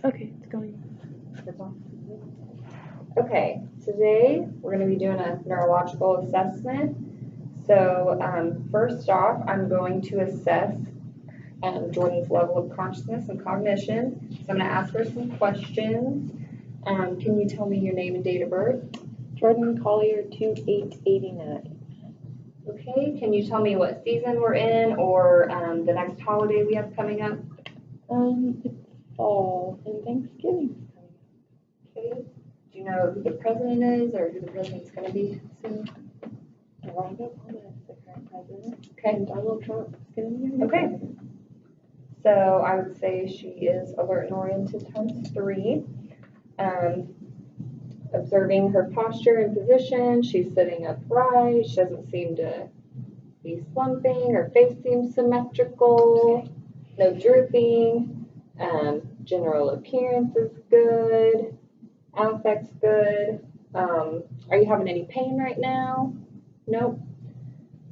Okay, it's going. Okay, today we're going to be doing a neurological assessment. So first off, I'm going to assess Jordan's level of consciousness and cognition. So I'm going to ask her some questions. Can you tell me your name and date of birth? Jordan Collier, 2889. Okay, can you tell me what season we're in or the next holiday we have coming up? It's fall and Thanksgiving. Okay, do you know who the president is or who the president's going to be soon? Barack Obama is the current president. Okay. And Donald Trump is going to be the Okay. president. So I would say she is alert and oriented times 3. Observing her posture and position, she's sitting upright, she doesn't seem to be slumping, her face seems symmetrical, no drooping, general appearance is good, affect's good. Are you having any pain right now? Nope.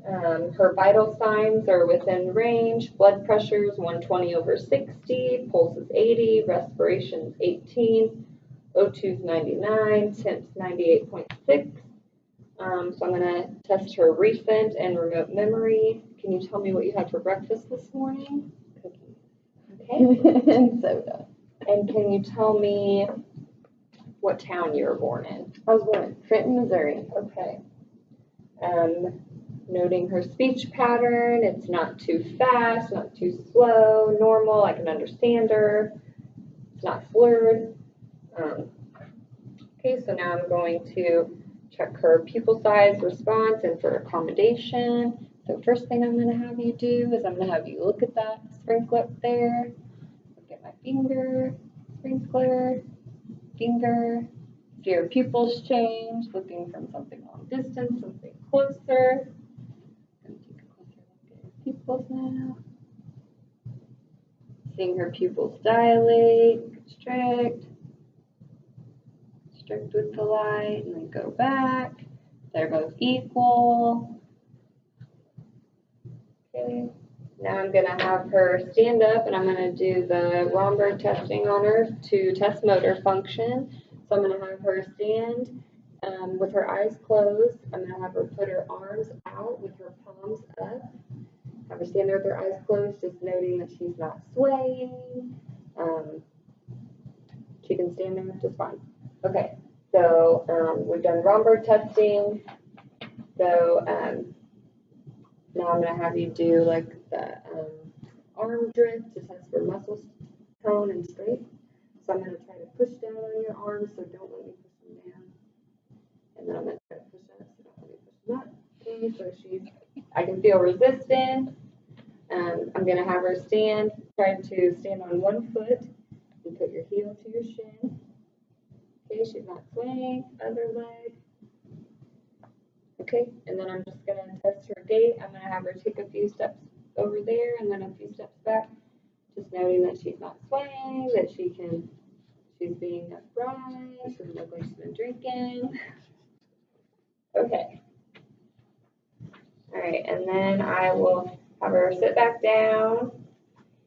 Her vital signs are within range. Blood pressure is 120/60, pulse is 80, respiration is 18, O2 is 99, temp's 98.6. So I'm going to test her recent and remote memory. Can you tell me what you had for breakfast this morning? Cookies. Okay. And soda. And can you tell me what town you were born in? I was born in Trenton, Missouri. Okay. Noting her speech pattern, it's not too fast, not too slow, normal, I can understand her. It's not slurred. Okay, so now I'm going to check her pupil size response and for accommodation. So first thing I'm going to have you do is I'm going to have you look at that sprinkler up there. Look at my finger, sprinkler, finger. See your pupils change, looking from something long distance, something closer. Going to take a closer look at your pupils now. Seeing her pupils dilate, constrict. Strict with the light, and then go back. They're both equal. Okay. Now I'm going to have her stand up, and I'm going to do the Romberg testing on her to test motor function. So I'm going to have her stand with her eyes closed. I'm going to have her put her arms out with her palms up. Have her stand there with her eyes closed, just noting that she's not swaying. She can stand there just fine. Okay, so we've done Romberg testing. So now I'm going to have you do like the arm drift to test for muscle tone and strength. So I'm going to try to push down on your arms, so don't let me push them down. And then I'm going to try to push up, so don't let me push them up. Okay, so I can feel resistance. I'm going to have her try to stand on one foot and put your heel to your shin. Okay, she's not swaying, other leg. Okay, and then I'm just going to test her gait. I'm going to have her take a few steps over there and then a few steps back, just noting that she's not swaying, that she's being upright, doesn't look like she's been drinking. Okay. All right, and then I will have her sit back down,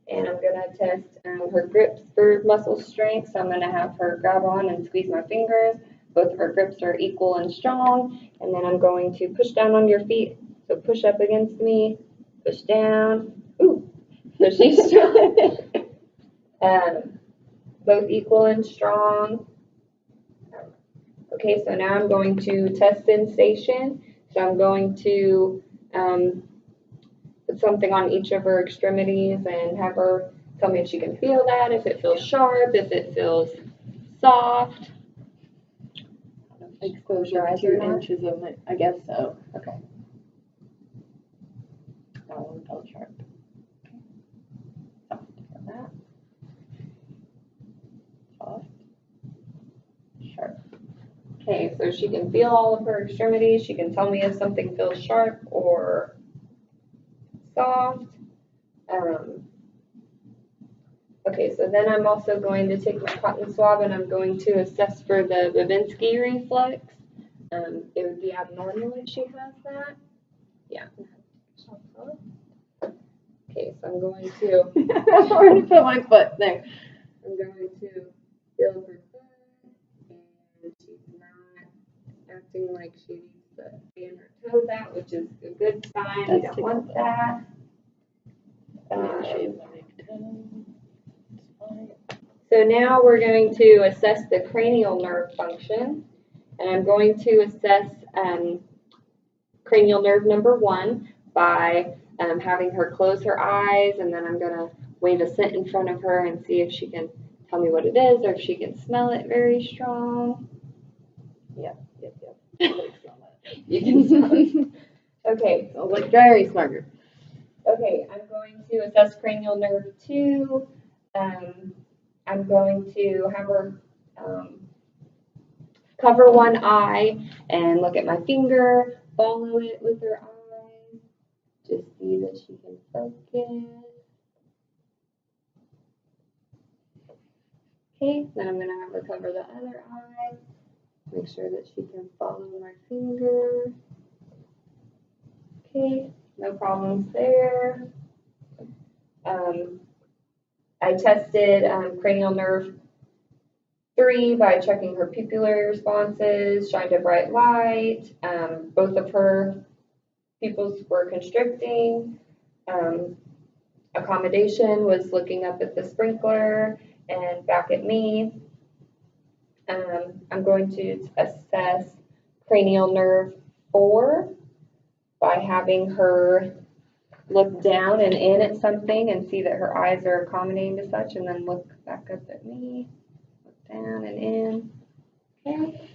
and I'm going to test her grips for muscle strength. So I'm going to have her grab on and squeeze my fingers. Both of her grips are equal and strong. And then I'm going to push down on your feet. So push up against me, push down. Ooh, so she's strong. Both equal and strong. Okay, so now I'm going to test sensation. So I'm going to put something on each of her extremities and have her tell me if she can feel that, if it feels sharp, if it feels soft. Exposure 2 inches of it, I guess so. Okay. That one felt sharp. Soft. Got that. Soft. Sharp. Okay, so she can feel all of her extremities. She can tell me if something feels sharp or soft. Okay, so then I'm also going to take my cotton swab and I'm going to assess for the Babinski reflex. It would be abnormal if she has that. Yeah. Okay, so I'm going to. I'm going to put my foot there. I'm going to feel her foot, and she's not acting like she needs to fan her toes out, which is a good sign. We don't want that. So now we're going to assess the cranial nerve function, and I'm going to assess cranial nerve number 1 by having her close her eyes, and then I'm going to wave a scent in front of her and see if she can tell me what it is or if she can smell it very strong. Yep. You can smell it. Okay. Sounds like very smart. Okay, I'm going to assess cranial nerve 2. I'm going to have her cover one eye and look at my finger, follow it with her eyes, just see that she can focus. Okay, then I'm going to have her cover the other eye, make sure that she can follow my finger. Okay, no problems there. I tested cranial nerve 3 by checking her pupillary responses, shined a bright light. Both of her pupils were constricting. Accommodation was looking up at the sprinkler and back at me. I'm going to assess cranial nerve 4 by having her look down and in at something and see that her eyes are accommodating to such, and then look back up at me, look down and in. Okay.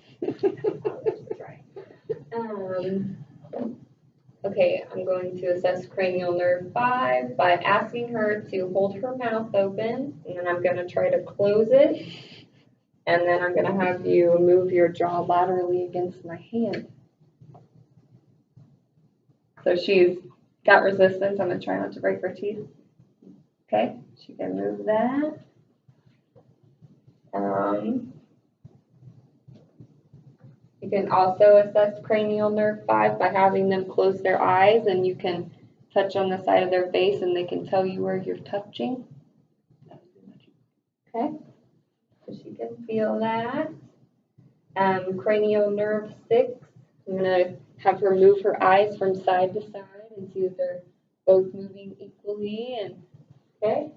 Okay, I'm going to assess cranial nerve 5 by asking her to hold her mouth open, and then I'm going to try to close it, and then I'm going to have you move your jaw laterally against my hand. So she's got resistance. I'm going to try not to break her teeth. Okay, she can move that. You can also assess cranial nerve 5 by having them close their eyes, and you can touch on the side of their face and they can tell you where you're touching. Okay, so she can feel that. Cranial nerve 6, I'm going to have her move her eyes from side to side and see if they're both moving equally. And okay,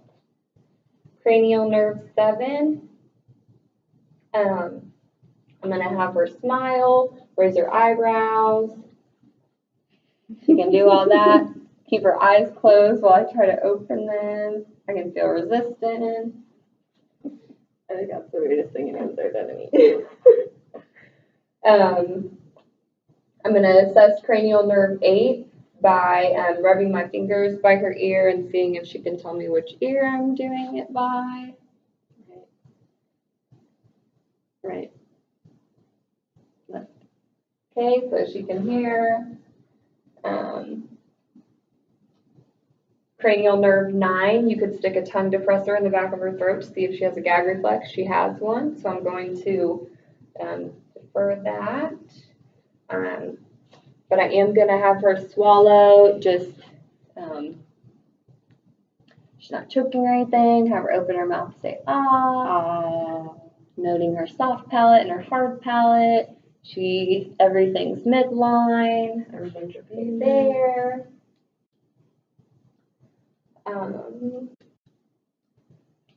cranial nerve 7. I'm going to have her smile, raise her eyebrows. She can do all that. Keep her eyes closed while I try to open them. I can feel resistance. I think that's the weirdest thing anyone's ever done to me. I'm going to assess cranial nerve 8 by rubbing my fingers by her ear and seeing if she can tell me which ear I'm doing it by. Right. Left. Okay, so she can hear. Cranial nerve 9, you could stick a tongue depressor in the back of her throat to see if she has a gag reflex. She has one, so I'm going to defer that. But I am going to have her swallow, just, she's not choking or anything. Have her open her mouth, say, ah. Noting her soft palate and her hard palate. Everything's midline. Everything's okay there.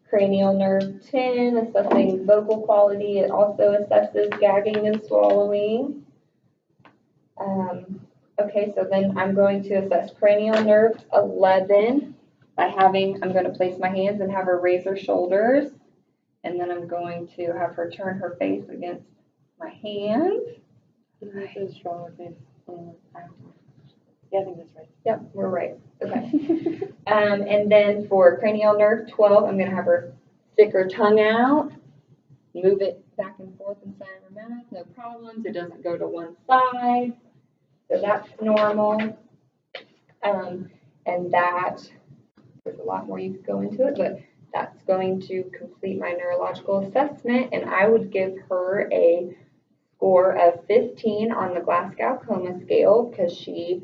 Cranial nerve 10, assessing vocal quality. It also assesses gagging and swallowing. Okay, so then I'm going to assess cranial nerve 11 by I'm going to place my hands and have her raise her shoulders. And then I'm going to have her turn her face against my hand. This is wrong with me. Yeah, I think that's right. Yep, we're right. Okay. And then for cranial nerve 12, I'm going to have her stick her tongue out, move it back and forth inside of her mouth, no problems. It doesn't go to one side. So that's normal. And that, there's a lot more you could go into it, but that's going to complete my neurological assessment, and I would give her a score of 15 on the Glasgow Coma scale because she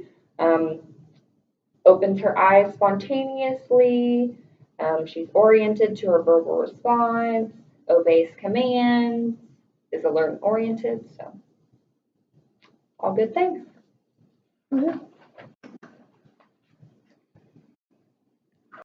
opens her eyes spontaneously, she's oriented to her verbal response, obeys commands, is alert and oriented, so all good things. Mhm.